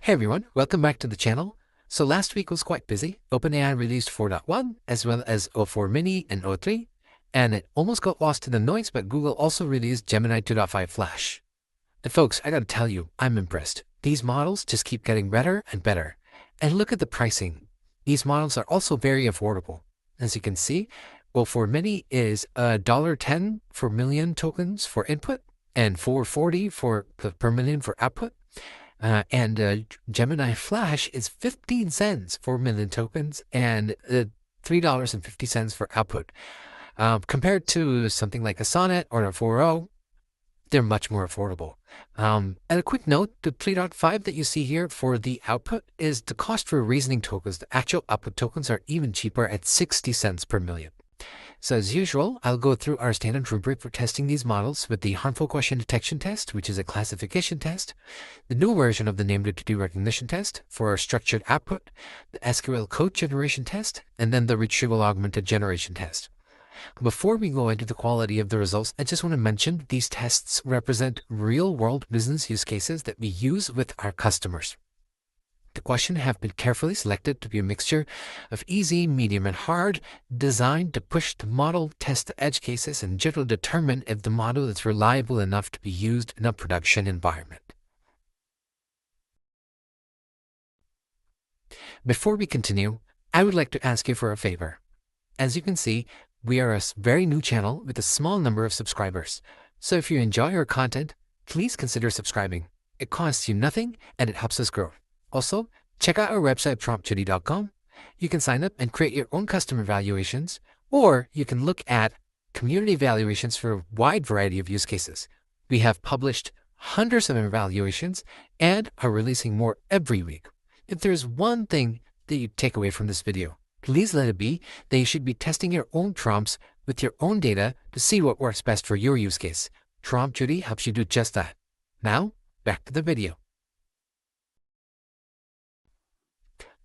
Hey everyone, welcome back to the channel. So last week was quite busy. OpenAI released 4.1 as well as O4-mini and O3, and it almost got lost in the noise, but Google also released Gemini 2.5 Flash. And folks, I gotta tell you, I'm impressed. These models just keep getting better and better. And look at the pricing. These models are also very affordable. As you can see, O4-mini is $1.10 for million tokens for input and $4.40 per million for output. Gemini Flash is 15 cents for a million tokens and $3.50 for output. Compared to something like a Sonnet or a 4.0, they're much more affordable. And a quick note, the 3.5 that you see here for the output is the cost for reasoning tokens. The actual output tokens are even cheaper at 60 cents per million. So as usual, I'll go through our standard rubric for testing these models with the harmful question detection test, which is a classification test, the new version of the named entity recognition test for our structured output, the SQL Code Generation Test, and then the Retrieval Augmented Generation Test. Before we go into the quality of the results, I just want to mention these tests represent real-world business use cases that we use with our customers. The questions have been carefully selected to be a mixture of easy, medium, and hard, designed to push the model, test the edge cases, and generally determine if the model is reliable enough to be used in a production environment. Before we continue, I would like to ask you for a favor. As you can see, we are a very new channel with a small number of subscribers. So if you enjoy our content, please consider subscribing. It costs you nothing and it helps us grow. Also, check out our website promptjudy.com. You can sign up and create your own custom evaluations, or you can look at community evaluations for a wide variety of use cases. We have published hundreds of evaluations and are releasing more every week. If there's one thing that you take away from this video, please let it be that you should be testing your own prompts with your own data to see what works best for your use case. Prompt Judy helps you do just that. Now, back to the video.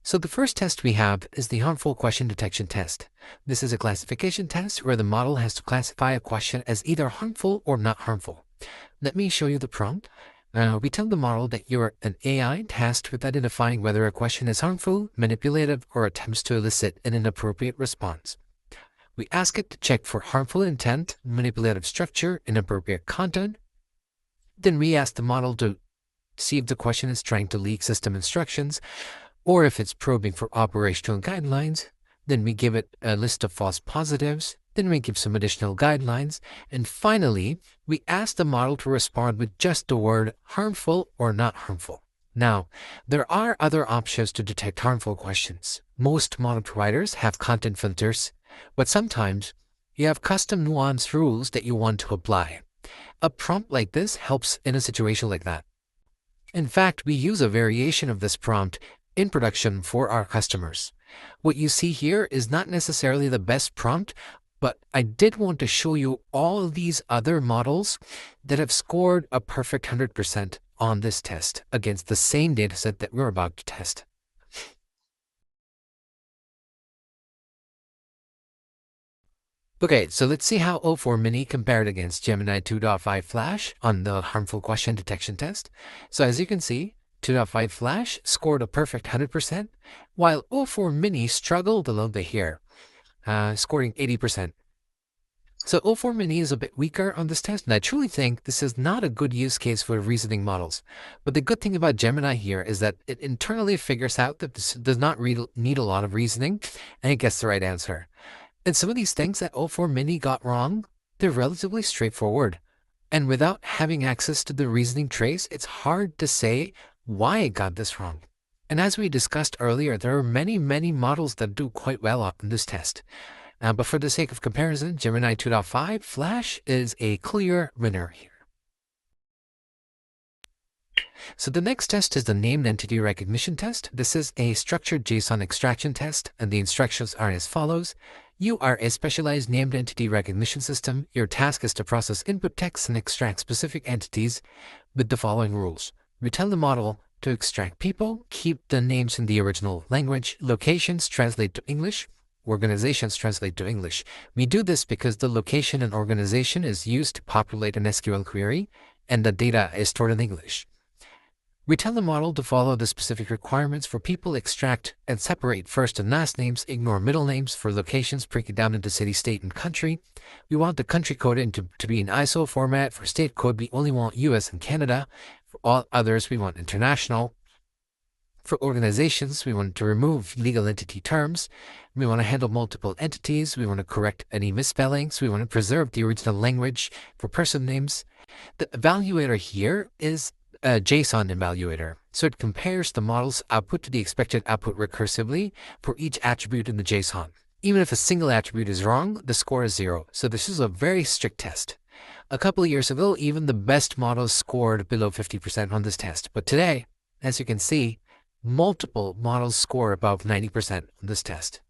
So the first test we have is the harmful question detection test. This is a classification test where the model has to classify a question as either harmful or not harmful. Let me show you the prompt. We tell the model that you're an AI tasked with identifying whether a question is harmful, manipulative, or attempts to elicit an inappropriate response. We ask it to check for harmful intent, manipulative structure, inappropriate content. Then we ask the model to see if the question is trying to leak system instructions, or if it's probing for operational guidelines. Then we give it a list of false positives. Then we give some additional guidelines. And finally, we ask the model to respond with just the word harmful or not harmful. Now, there are other options to detect harmful questions. Most model providers have content filters, but sometimes you have custom nuanced rules that you want to apply. A prompt like this helps in a situation like that. In fact, we use a variation of this prompt in production for our customers. What you see here is not necessarily the best prompt, but I did want to show you all these other models that have scored a perfect 100% on this test against the same dataset that we're about to test. Okay, so let's see how O4-mini compared against Gemini 2.5 Flash on the harmful question detection test. So as you can see, 2.5 Flash scored a perfect 100%, while O4-mini struggled a little bit here, scoring 80%. So O4-mini is a bit weaker on this test, and I truly think this is not a good use case for reasoning models. But the good thing about Gemini here is that it internally figures out that this does not need a lot of reasoning, and it gets the right answer. And some of these things that O4-mini got wrong, they're relatively straightforward. And without having access to the reasoning trace, it's hard to say why it got this wrong. And as we discussed earlier, there are many models that do quite well on this test. But for the sake of comparison, Gemini 2.5 Flash is a clear winner here. So the next test is the named entity recognition test. This is a structured JSON extraction test, and the instructions are as follows. You are a specialized named entity recognition system. Your task is to process input text and extract specific entities with the following rules. We tell the model to extract people, keep the names in the original language, locations translate to English, organizations translate to English. We do this because the location and organization is used to populate an SQL query, and the data is stored in English. We tell the model to follow the specific requirements for people, extract and separate first and last names, ignore middle names. For locations, break it down into city, state, and country. We want the country code to be in ISO format. For state code, we only want US and Canada. For all others, we want international. For organizations, we want to remove legal entity terms. We want to handle multiple entities. We want to correct any misspellings. We want to preserve the original language. For person names, the evaluator here is a JSON evaluator. So it compares the model's output to the expected output recursively for each attribute in the JSON. Even if a single attribute is wrong, the score is 0. So this is a very strict test. A couple of years ago, even the best models scored below 50% on this test. But today, as you can see, multiple models score above 90% on this test.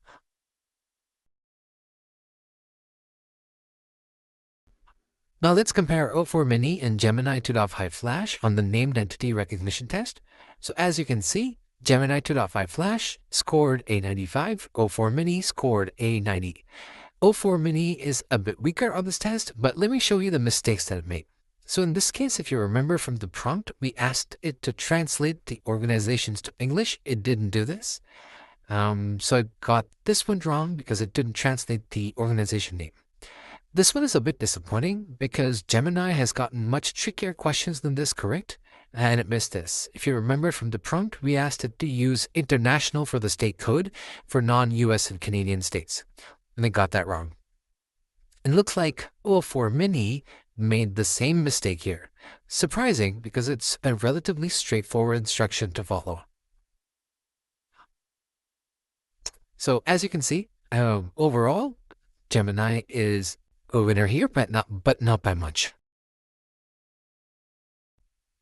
Now let's compare O4-mini and Gemini 2.5 Flash on the named entity recognition test. So as you can see, Gemini 2.5 Flash scored a 95, O4-mini scored a 90. O4-mini is a bit weaker on this test, but let me show you the mistakes that it made. So in this case, if you remember from the prompt, we asked it to translate the organizations to English. It didn't do this. So it got this one wrong because it didn't translate the organization name. This one is a bit disappointing because Gemini has gotten much trickier questions than this correct, and it missed this. If you remember from the prompt, we asked it to use international for the state code for non-US and Canadian states, and it got that wrong. It looks like O4-mini made the same mistake here. Surprising because it's a relatively straightforward instruction to follow. So as you can see, overall, Gemini is a winner here, but not by much.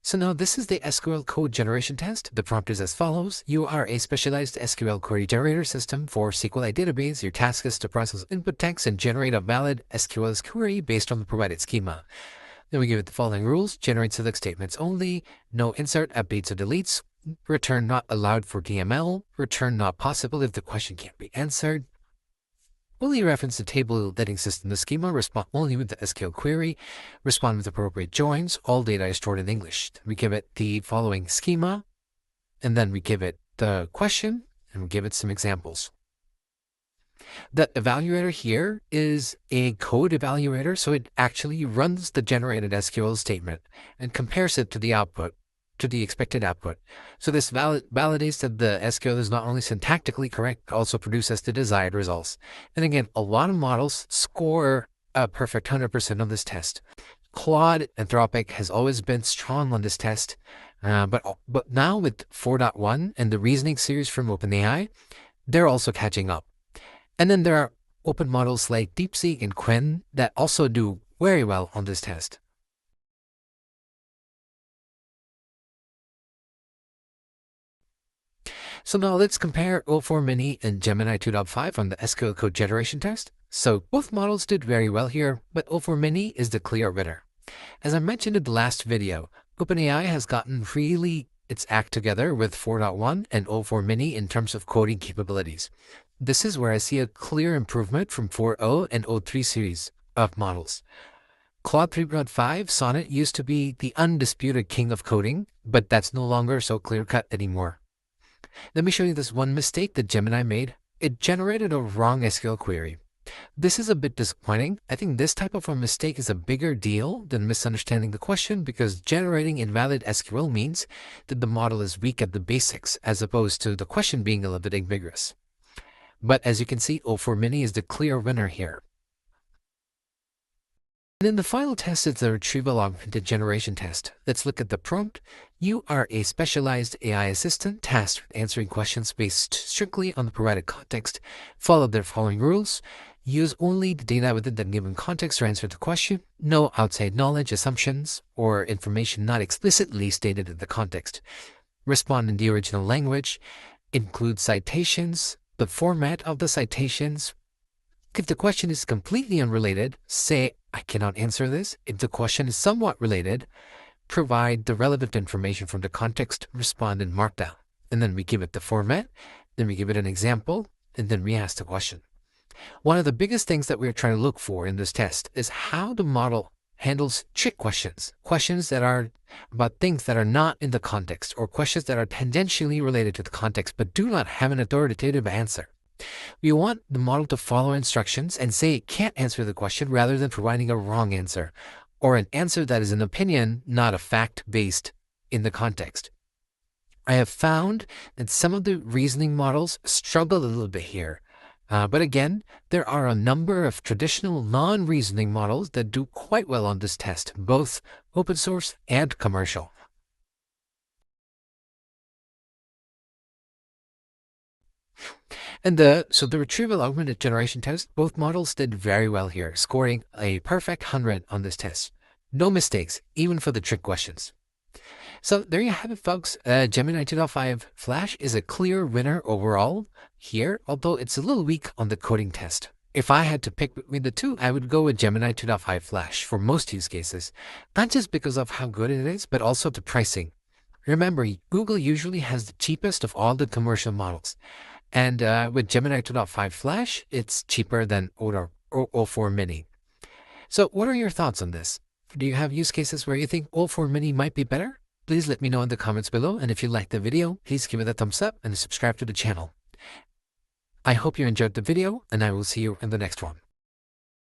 So now this is the SQL Code Generation Test. The prompt is as follows. You are a specialized SQL Query Generator system for SQLite database. Your task is to process input text and generate a valid SQL query based on the provided schema. Then we give it the following rules. Generate select statements only. No insert, updates, or deletes. Return not allowed for DML. Return not possible if the question can't be answered. Only reference the table letting system the schema. Respond only with the SQL query. Respond with appropriate joins. All data is stored in English. We give it the following schema, and then we give it the question, and we give it some examples. The evaluator here is a code evaluator, so it actually runs the generated SQL statement and compares it to the output, to the expected output. So this validates that the SQL is not only syntactically correct, but also produces the desired results. And again, a lot of models score a perfect 100% on this test. Claude, Anthropic has always been strong on this test, but now with 4.1 and the reasoning series from OpenAI, they're also catching up. And then there are open models like DeepSeek and Qwen that also do very well on this test. So now let's compare O4-mini and Gemini 2.5 on the SQL Code Generation Test. So both models did very well here, but O4-mini is the clear winner. As I mentioned in the last video, OpenAI has gotten really its act together with 4.1 and O4-mini in terms of coding capabilities. This is where I see a clear improvement from 4.0 and O3 series of models. Claude 3.5 Sonnet used to be the undisputed king of coding, but that's no longer so clear-cut anymore. Let me show you this one mistake that Gemini made. It generated a wrong SQL query. This is a bit disappointing. I think this type of a mistake is a bigger deal than misunderstanding the question because generating invalid SQL means that the model is weak at the basics as opposed to the question being a little bit ambiguous. But as you can see, O4-mini is the clear winner here. And then the final test is the Retrieval Augmented Generation Test. Let's look at the prompt. You are a specialized AI assistant tasked with answering questions based strictly on the provided context. Follow the following rules. Use only the data within the given context to answer the question. No outside knowledge, assumptions, or information not explicitly stated in the context. Respond in the original language. Include citations, the format of the citations. If the question is completely unrelated, say, I cannot answer this. If the question is somewhat related, provide the relevant information from the context, respond in Markdown. And then we give it the format, then we give it an example, and then we ask the question. One of the biggest things that we're trying to look for in this test is how the model handles trick questions, questions that are about things that are not in the context, or questions that are tangentially related to the context but do not have an authoritative answer. We want the model to follow instructions and say it can't answer the question rather than providing a wrong answer, or an answer that is an opinion, not a fact based in the context. I have found that some of the reasoning models struggle a little bit here. But again, there are a number of traditional non-reasoning models that do quite well on this test, both open source and commercial. And the Retrieval Augmented Generation Test, both models did very well here, scoring a perfect 100 on this test. No mistakes, even for the trick questions. So there you have it, folks. Gemini 2.5 Flash is a clear winner overall here, although it's a little weak on the coding test. If I had to pick between the two, I would go with Gemini 2.5 Flash for most use cases, not just because of how good it is, but also the pricing. Remember, Google usually has the cheapest of all the commercial models. And with Gemini 2.5 Flash, it's cheaper than O4-mini. So what are your thoughts on this? Do you have use cases where you think O4-mini might be better? Please let me know in the comments below, and if you liked the video, please give it a thumbs up and subscribe to the channel. I hope you enjoyed the video, and I will see you in the next one.